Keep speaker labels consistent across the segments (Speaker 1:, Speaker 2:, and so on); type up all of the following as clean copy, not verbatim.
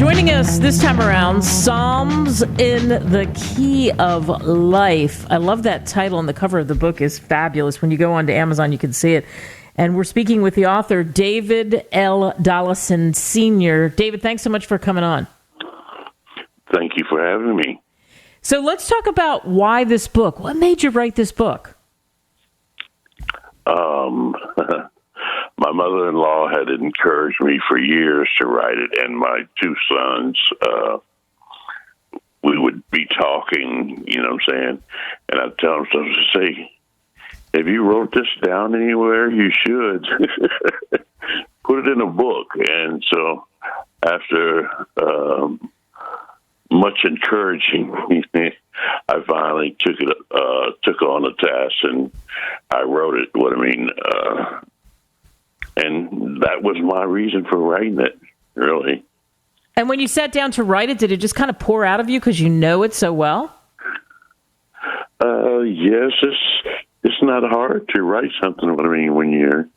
Speaker 1: Joining us this time around, Psalms in the Key of Life. I love that title, and the cover of the book is fabulous. When you go onto Amazon, you can see it. And we're speaking with the author, David L. Dollison, Sr. David, thanks so much for coming on.
Speaker 2: Thank you for having me.
Speaker 1: So let's talk about why this book. What made you write this book?
Speaker 2: My mother-in-law had encouraged me for years to write it, and my two sons, we would be talking, you know what I'm saying, and I'd tell them something to say, if you wrote this down anywhere, you should. Put it in a book. And so after much encouraging, I finally took on the task, and I wrote it. And that was my reason for writing it, really.
Speaker 1: And when you sat down to write it, did it just kind of pour out of you because you know it so well?
Speaker 2: Yes, it's not hard to write something, when you're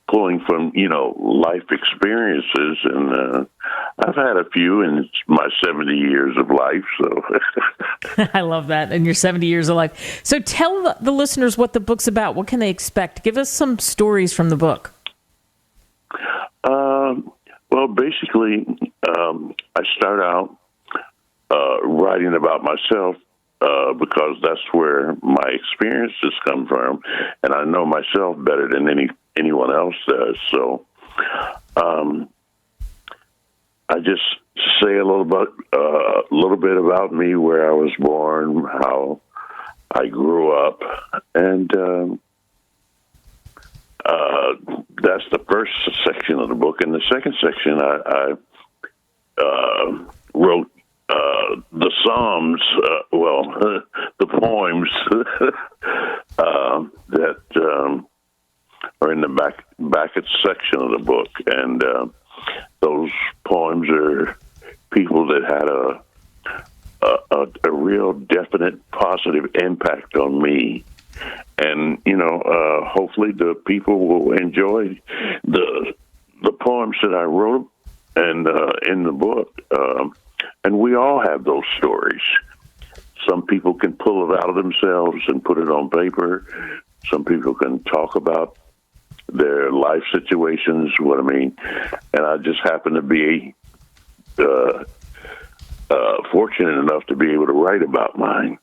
Speaker 2: pulling from, life experiences. And I've had a few in my 70 years of life. So
Speaker 1: I love that. In your 70 years of life. So tell the listeners what the book's about. What can they expect? Give us some stories from the book.
Speaker 2: Well, basically, I start out writing about myself because that's where my experiences come from, and I know myself better than anyone else does. So I just say a little bit about me, where I was born, how I grew up, and that's the first section of the book. In the second section, I wrote the Psalms, the poems that are in the back section of the book. And those poems are people that had a real definite positive impact on me. And, hopefully the people will enjoy the poems that I wrote and in the book. And we all have those stories. Some people can pull it out of themselves and put it on paper. Some people can talk about their life situations, And I just happen to be fortunate enough to be able to write about mine.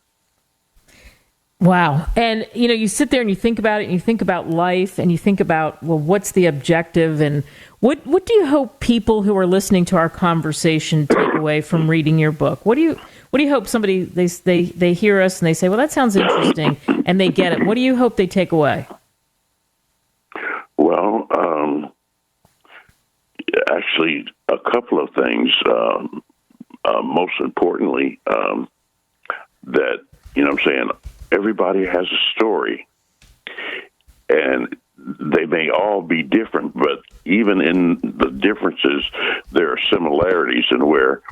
Speaker 1: Wow. And, you sit there and you think about it, and you think about life, and you think about, well, what's the objective, and what do you hope people who are listening to our conversation take away from reading your book? What do you hope somebody, they hear us and they say, well, that sounds interesting, and they get it. What do you hope they take away?
Speaker 2: Well, actually, a couple of things. Most importantly, that, everybody has a story, and they may all be different, but even in the differences, there are similarities, in where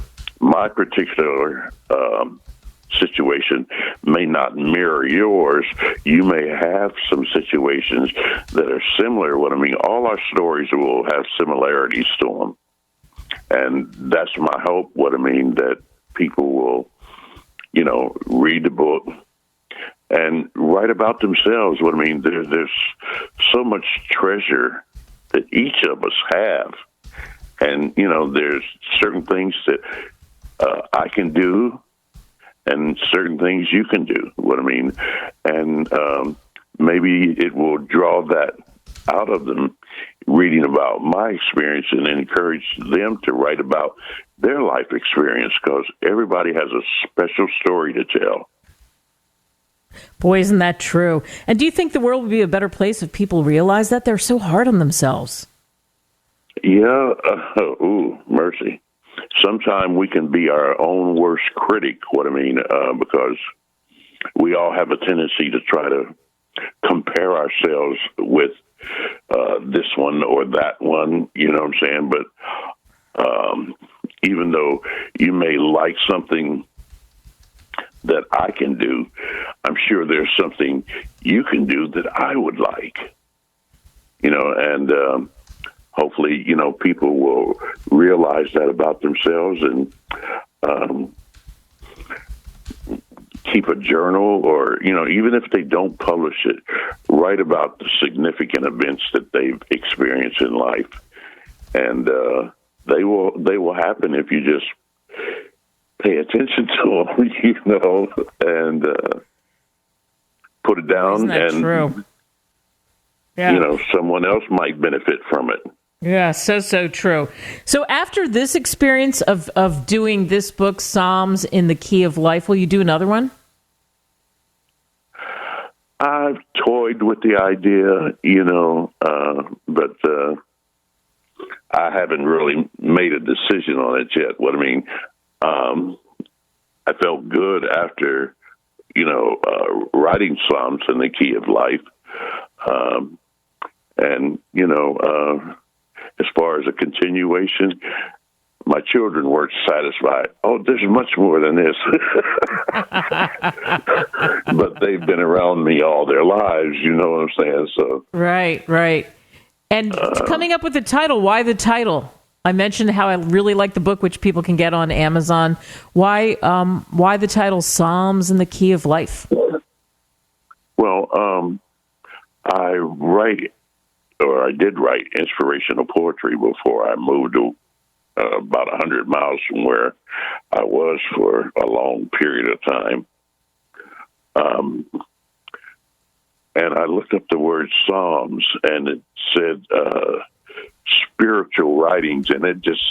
Speaker 2: my particular situation may not mirror yours. You may have some situations that are similar. All our stories will have similarities to them, and that's my hope. That people will, read the book and write about themselves. There's so much treasure that each of us have. And, there's certain things that I can do and certain things you can do. And maybe it will draw that out of them, reading about my experience, and encourage them to write about their life experience, because everybody has a special story to tell.
Speaker 1: Boy, isn't that true? And do you think the world would be a better place if people realize that they're so hard on themselves?
Speaker 2: Yeah. Mercy. Sometimes we can be our own worst critic, because we all have a tendency to try to compare ourselves with this one or that one, But even though you may like something that I can do, I'm sure there's something you can do that I would like, and hopefully, people will realize that about themselves and keep a journal, or even if they don't publish it, write about the significant events that they've experienced in life, and they will happen if you just pay attention to them, and put it down.
Speaker 1: Isn't that
Speaker 2: and
Speaker 1: true? Yeah.
Speaker 2: Someone else might benefit from it.
Speaker 1: Yeah, so true. So after this experience of doing this book, Psalms in the Key of Life, will you do another one?
Speaker 2: I've toyed with the idea, but I haven't really made a decision on it yet. What I mean, I felt good after, writing Psalms in the Key of Life. And, as far as a continuation, my children weren't satisfied. Oh, there's much more than this. But they've been around me all their lives, you know what I'm saying? So
Speaker 1: Right. And coming up with the title, why the title? I mentioned how I really like the book, which people can get on Amazon. Why the title Psalms in the Key of Life?
Speaker 2: Well, I did write inspirational poetry before I moved to about 100 miles from where I was for a long period of time. And I looked up the word Psalms, and it said spiritual writings, and it just,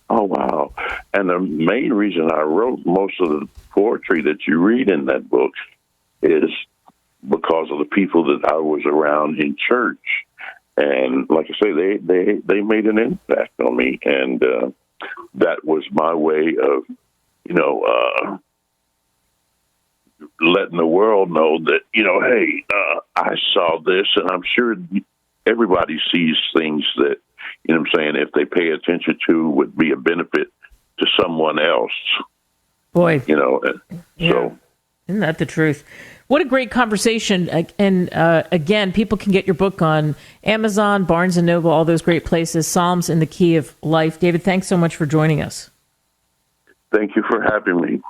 Speaker 2: oh, wow. And the main reason I wrote most of the poetry that you read in that book is because of the people that I was around in church. And like I say, they made an impact on me. And that was my way of, letting the world know that, hey, I saw this, and I'm sure everybody sees things that, if they pay attention to, would be a benefit to someone else.
Speaker 1: Boy.
Speaker 2: So.
Speaker 1: Isn't that the truth? What a great conversation. And again, people can get your book on Amazon, Barnes & Noble, all those great places, Psalms in the Key of Life. David, thanks so much for joining us.
Speaker 2: Thank you for having me.